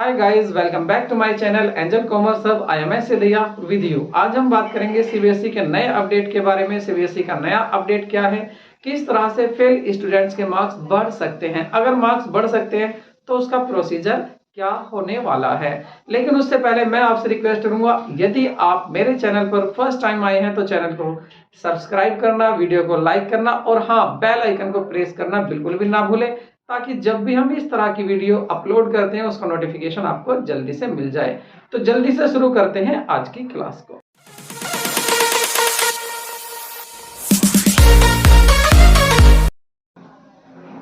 Hi guys, welcome back to my channel Angel Commerce Hub. I am Siddhaiah with you. आज हम बात करेंगे CBSE के नए अपडेट के बारे में। सीबीएसई का नया अपडेट क्या है, किस तरह से फेल स्टूडेंट्स के मार्क्स बढ़ सकते हैं, अगर मार्क्स बढ़ सकते हैं तो उसका प्रोसीजर क्या होने वाला है। लेकिन उससे पहले मैं आपसे रिक्वेस्ट करूंगा, यदि आप मेरे चैनल पर फर्स्ट टाइम आए हैं तो चैनल को सब्सक्राइब करना, वीडियो को लाइक करना और हाँ, बेल आइकन को प्रेस करना बिल्कुल भी ना भूलें, ताकि जब भी हम इस तरह की वीडियो अपलोड करते हैं उसका नोटिफिकेशन आपको जल्दी से मिल जाए। तो जल्दी से शुरू करते हैं आज की क्लास को।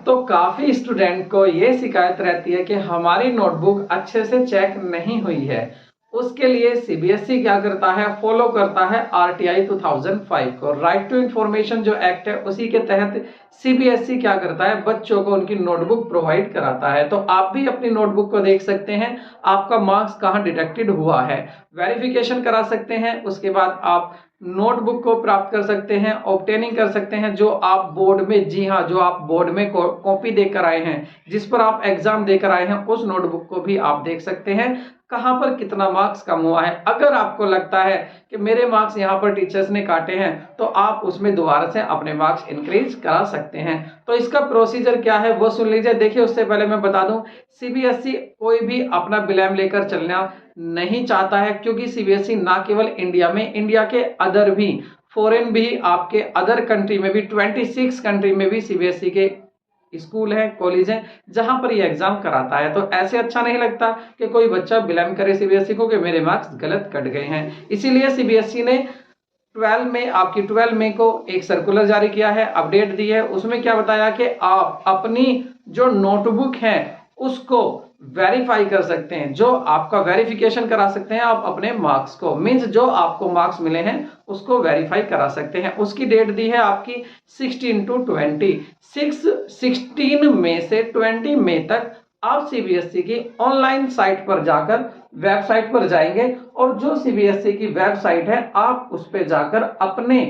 तो काफी स्टूडेंट को ये शिकायत रहती है कि हमारी नोटबुक अच्छे से चेक नहीं हुई है। उसके लिए सीबीएसई क्या करता है, फॉलो करता है आरटीआई 2005 को, राइट टू इंफॉर्मेशन जो एक्ट है उसी के तहत सीबीएसई क्या करता है, बच्चों को उनकी नोटबुक प्रोवाइड कराता है। तो आप भी अपनी नोटबुक को देख सकते हैं आपका मार्क्स कहाँ डिडक्टेड हुआ है, वेरिफिकेशन करा सकते हैं। उसके बाद आप नोटबुक को प्राप्त कर सकते हैं, ऑब्टेनिंग कर सकते हैं। जो आप बोर्ड में, जी हाँ, जो आप बोर्ड में कॉपी देकर आए हैं, जिस पर आप एग्जाम देकर आए हैं, उस नोटबुक को भी आप देख सकते हैं कहां पर कितना मार्क्स कम हुआ है। अगर आपको लगता है कि मेरे मार्क्स यहां पर टीचर्स ने काटे हैं तो आप उसमें दोबारा से अपने मार्क्स इंक्रीज करा सकते हैं। तो इसका प्रोसीजर क्या है वो सुन लीजिए। देखिए, उससे पहले मैं बता दूं, सीबीएसई कोई भी अपना ब्लेम लेकर चलना नहीं चाहता है, क्योंकि सीबीएसई ना केवल इंडिया में, इंडिया के अदर भी, फॉरेन भी, आपके अदर कंट्री में भी, 26 कंट्री में भी सीबीएसई के स्कूल है, कॉलेज है जहां पर ये एग्जाम कराता है। तो ऐसे अच्छा नहीं लगता कि कोई बच्चा ब्लेम करे सीबीएसई को कि मेरे मार्क्स गलत कट गए हैं। इसीलिए सीबीएसई ने 12 मई को एक सर्कुलर जारी किया है, अपडेट दी है। उसमें क्या बताया कि आप अपनी जो नोटबुक है उसको वेरीफाई कर सकते हैं, जो आपका वेरिफिकेशन करा सकते हैं आप अपने मार्क्स को, मींस जो आपको मार्क्स मिले हैं उसको वेरीफाई करा सकते हैं। उसकी डेट दी है आपकी 16 to 20, 16 मई से 20 मई तक आप सीबीएसई की ऑनलाइन साइट पर जाकर, वेबसाइट पर जाएंगे और जो सीबीएसई की वेबसाइट है आप उस पर जाकर अपने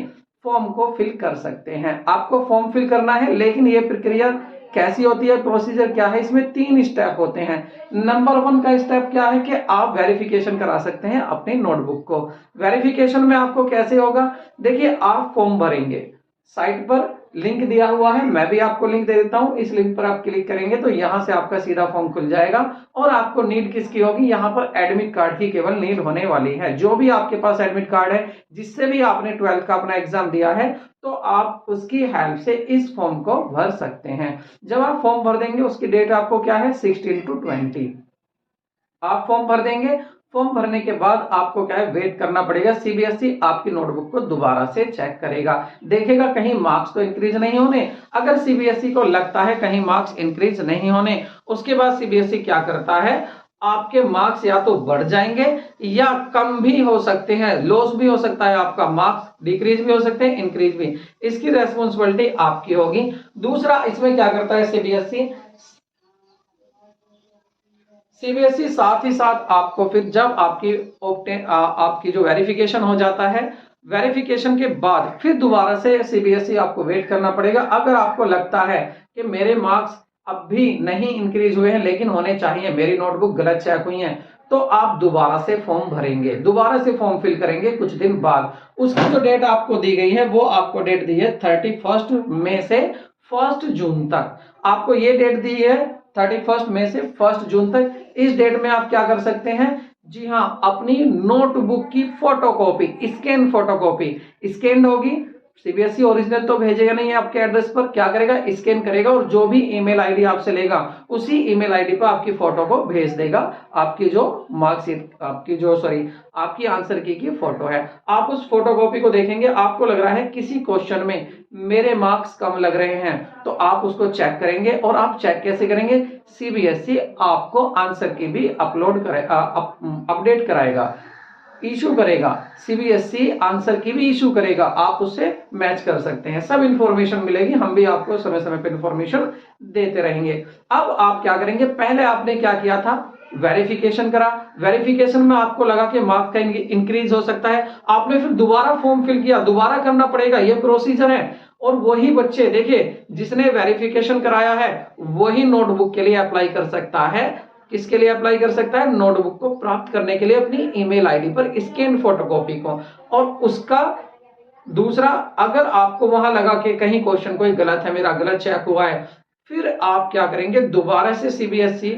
फॉर्म को फिल कर सकते हैं। आपको फॉर्म फिल करना है, लेकिन ये प्रक्रिया कैसी होती है, प्रोसीजर क्या है, इसमें 3 स्टेप होते हैं। नंबर 1 का स्टेप क्या है कि आप वेरिफिकेशन करा सकते हैं अपनी नोटबुक को। वेरिफिकेशन में आपको कैसे होगा, देखिए, आप फॉर्म भरेंगे, साइट पर लिंक दिया हुआ है, मैं भी आपको लिंक दे देता हूं। इस लिंक पर आप क्लिक करेंगे तो यहां से आपका सीधा फॉर्म खुल जाएगा और आपको नीड किसकी होगी, यहां पर एडमिट कार्ड की केवल नीड होने वाली है। जो भी आपके पास एडमिट कार्ड है, जिससे भी आपने 12th का अपना एग्जाम दिया है, तो आप उसकी हेल्प से इस फॉर्म को भर सकते हैं। जब आप फॉर्म भर देंगे, उसकी डेट आपको क्या है, 16 to 20 आप फॉर्म भर देंगे। फॉर्म भरने के बाद आपको क्या है, वेट करना पड़ेगा। सीबीएसई आपकी नोटबुक को दोबारा से चेक करेगा, देखेगा कहीं मार्क्स तो इंक्रीज नहीं होने। अगर सीबीएसई को लगता है कहीं मार्क्स इंक्रीज नहीं होने, उसके बाद सीबीएसई क्या करता है, आपके मार्क्स या तो बढ़ जाएंगे या कम भी हो सकते हैं, लॉस भी हो सकता है, आपका मार्क्स डिक्रीज भी हो सकते हैं, इंक्रीज भी। इसकी रेस्पॉन्सिबिलिटी आपकी होगी। दूसरा, इसमें क्या करता है सीबीएसई साथ ही साथ आपको फिर जब आपकी जो वेरिफिकेशन हो जाता है, वेरिफिकेशन के बाद फिर दोबारा से सीबीएसई आपको वेट करना पड़ेगा। अगर आपको लगता है कि मेरे मार्क्स अब भी नहीं इंक्रीज हुए हैं लेकिन होने चाहिए, मेरी नोटबुक गलत चेक हुई है, तो आप दोबारा से फॉर्म भरेंगे, दोबारा से फॉर्म फिल करेंगे कुछ दिन बाद। उसकी जो डेट आपको दी गई है वो आपको डेट दी है 31 मई से 1 जून तक। आपको ये डेट दी है 31 मई से 1 जून तक। इस डेट में आप क्या कर सकते हैं, जी हाँ, अपनी नोटबुक की फोटोकॉपी, स्कैन फोटोकॉपी स्कैन होगी। सीबीएसई ओरिजिनल तो भेजेगा नहीं है आपके एड्रेस पर, क्या करेगा, स्कैन करेगा और जो भी ईमेल आईडी आपसे लेगा उसी ईमेल आईडी पर आपकी फोटो को भेज देगा। आपकी जो मार्कशीट, आपकी आंसर की फोटो है। आप उस फोटोकॉपी को देखेंगे, आपको लग रहा है किसी क्वेश्चन में मेरे मार्क्स कम लग रहे हैं, तो आप उसको चेक करेंगे। और आप चेक कैसे करेंगे, सीबीएसई आपको आंसर की भी अपडेट कराएगा, इशू करेगा। सीबीएसई आंसर की भी इशू करेगा, आप उससे मैच कर सकते हैं, सब इंफॉर्मेशन मिलेगी। हम भी आपको समय समय पर इंफॉर्मेशन देते रहेंगे। अब आप क्या करेंगे, पहले आपने क्या किया था, वेरिफिकेशन करा। वेरिफिकेशन में आपको लगा कि मार्क्स का इंक्रीज हो सकता है, आपने फिर दोबारा फॉर्म फिल किया, दोबारा करना पड़ेगा, ये प्रोसीजर है। और वही बच्चे, देखिए, जिसने वेरिफिकेशन कराया है वही नोटबुक के लिए अप्लाई कर सकता है। किसके लिए अप्लाई कर सकता है? नोटबुक को प्राप्त करने के लिए अपनी ईमेल आईडी पर स्कैन फोटोकॉपी को। और उसका दूसरा, अगर आपको वहां लगा कि कहीं क्वेश्चन कोई गलत है, मेरा गलत चेक हुआ है, फिर आप क्या करेंगे, दोबारा से सीबीएसई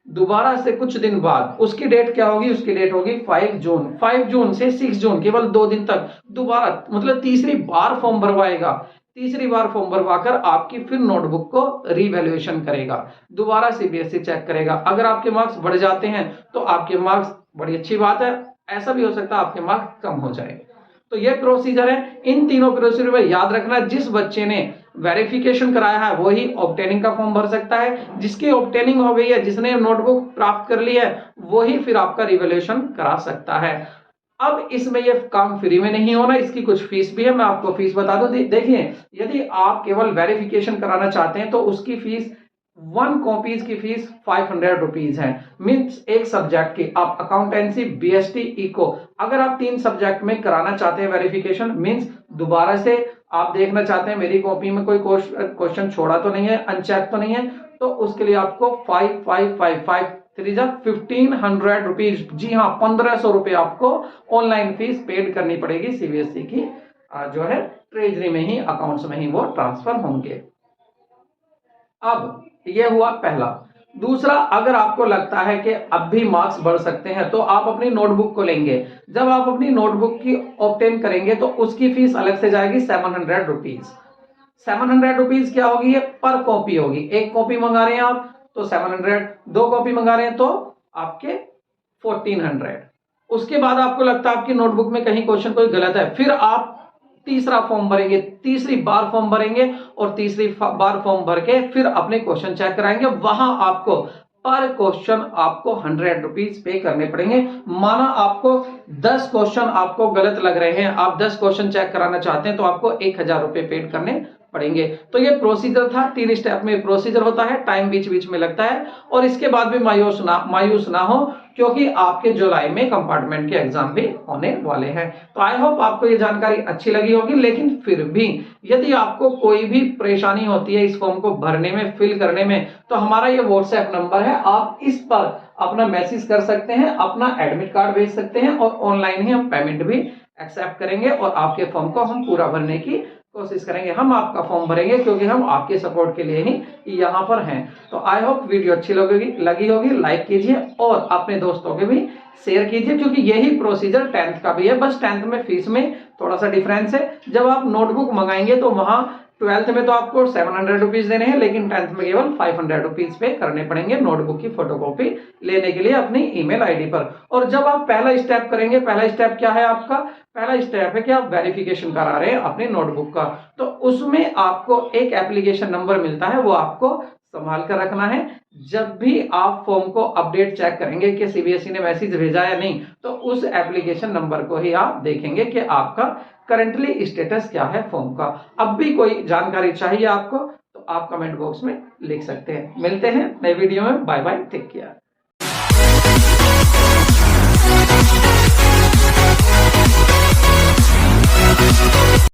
दोबारा से कुछ दिन बाद, उसकी डेट क्या होगी? उसकी डेट होगी 5 जून। 5 जून से 6 जून, केवल 2 दिन तक दोबारा, मतलब तीसरी बार फॉर्म भरवाएगा। तीसरी बार फॉर्म भरवाकर आपकी फिर नोटबुक को रीवैल्यूएशन करेगा, दोबारा सीबीएसई चेक करेगा। अगर आपके मार्क्स बढ़ जाते हैं तो आपके मार्क्स, बड़ी अच्छी बात है, ऐसा भी हो सकता है आपके मार्क्स कम हो जाए। तो ये प्रोसीजर है। इन तीनों प्रोसीजर में याद रखना, जिस बच्चे ने वेरिफिकेशन कराया है वही ऑब्टेनिंग का फॉर्म भर सकता है। जिसकी ऑब्टेनिंग हो गई है, जिसने नोटबुक प्राप्त कर ली है, वही फिर आपका रिवैल्यूएशन करा सकता है। अब इसमें ये काम फ्री में नहीं होना, इसकी कुछ फीस भी है। मैं आपको फीस बता दूं। देखिए, यदि आप केवल वेरिफिकेशन कराना चाहते हैं तो उसकी फीस 1 कॉपीज की फीस 500 रुपीज है। मीन्स एक सब्जेक्ट की, आप अकाउंटेंसी, बीएसटी, इको, अगर आप 3 सब्जेक्ट में कराना चाहते हैं वेरिफिकेशन, मीन्स दोबारा से आप देखना चाहते हैं मेरी कॉपी में कोई क्वेश्चन छोड़ा तो नहीं है, अनचेक तो नहीं है, तो उसके लिए आपको 5555 1500 रुपीज, जी हाँ 1500 रुपए आपको ऑनलाइन फीस पेड करनी पड़ेगी। सीबीएसई की जो है ट्रेजरी में ही, अकाउंट्स में ही वो ट्रांसफर होंगे। अब ये हुआ पहला। दूसरा, अगर आपको लगता है कि अब भी मार्क्स बढ़ सकते हैं तो आप अपनी नोटबुक को लेंगे। जब आप अपनी नोटबुक की ऑब्टेन करेंगे तो उसकी फीस अलग से जाएगी 700 रुपीज। 700 रुपीज क्या होगी? ये पर कॉपी होगी। एक कॉपी मंगा रहे हैं आप तो 700, 2 कॉपी मंगा रहे हैं तो आपके 1400। उसके बाद आपको लगता है आपकी नोटबुक में कहीं क्वेश्चन कोई गलत है, फिर आप तीसरा फॉर्म भरेंगे, तीसरी बार फॉर्म भरेंगे और तीसरी बार फॉर्म भर के फिर अपने क्वेश्चन चेक कराएंगे। वहां आपको पर क्वेश्चन आपको 100 रुपीज पे करने पड़ेंगे। माना आपको 10 क्वेश्चन आपको गलत लग रहे हैं, आप 10 क्वेश्चन चेक कराना चाहते हैं तो आपको 1000 रुपए पेड करने पड़ेंगे। तो ये प्रोसीजर था, 3 स्टेप में प्रोसीजर होता है, टाइम बीच बीच में लगता है। और इसके बाद भी मायूस ना हो, क्योंकि आपके जुलाई में कंपार्टमेंट के एग्जाम भी होने वाले हैं। तो आई होप आपको ये जानकारी अच्छी लगी होगी। लेकिन फिर भी यदि आपको कोई भी परेशानी होती है इस फॉर्म को भरने में, फिल करने में, तो हमारा ये व्हाट्सएप नंबर है, आप इस पर अपना मैसेज कर सकते हैं, अपना एडमिट कार्ड भेज सकते हैं और ऑनलाइन ही हम पेमेंट भी एक्सेप्ट करेंगे और आपके फॉर्म को हम पूरा भरने की कोशिश करेंगे। हम आपका फॉर्म भरेंगे क्योंकि हम आपके सपोर्ट के लिए ही यहाँ पर हैं। तो आई होप वीडियो अच्छी लगी होगी। लाइक कीजिए और अपने दोस्तों के भी शेयर कीजिए, क्योंकि यही प्रोसीजर 10th का भी है। बस 10th में फीस में थोड़ा सा डिफरेंस है। जब आप नोटबुक मंगाएंगे तो वहां 12th में तो आपको 700 रुपीज देने हैं, लेकिन 10th में केवल 500 रुपीज पे करने पड़ेंगे नोटबुक की फोटोकॉपी लेने के लिए अपनी ईमेल आईडी पर। और जब आप पहला स्टेप करेंगे, पहला स्टेप क्या है आपका? पहला स्टेप है कि आप वेरिफिकेशन करा रहे हैं अपनी नोटबुक का, तो उसमें आपको एक एप्लीकेशन नंबर मिलता है, वो आपको संभाल कर रखना है। जब भी आप फॉर्म को अपडेट चेक करेंगे कि सीबीएसई ने मैसेज भेजा या नहीं, तो उस एप्लीकेशन नंबर को ही आप देखेंगे कि आपका करंटली स्टेटस क्या है फॉर्म का। अब भी कोई जानकारी चाहिए आपको तो आप कमेंट बॉक्स में लिख सकते हैं। मिलते हैं नए वीडियो में। Bye bye, take care.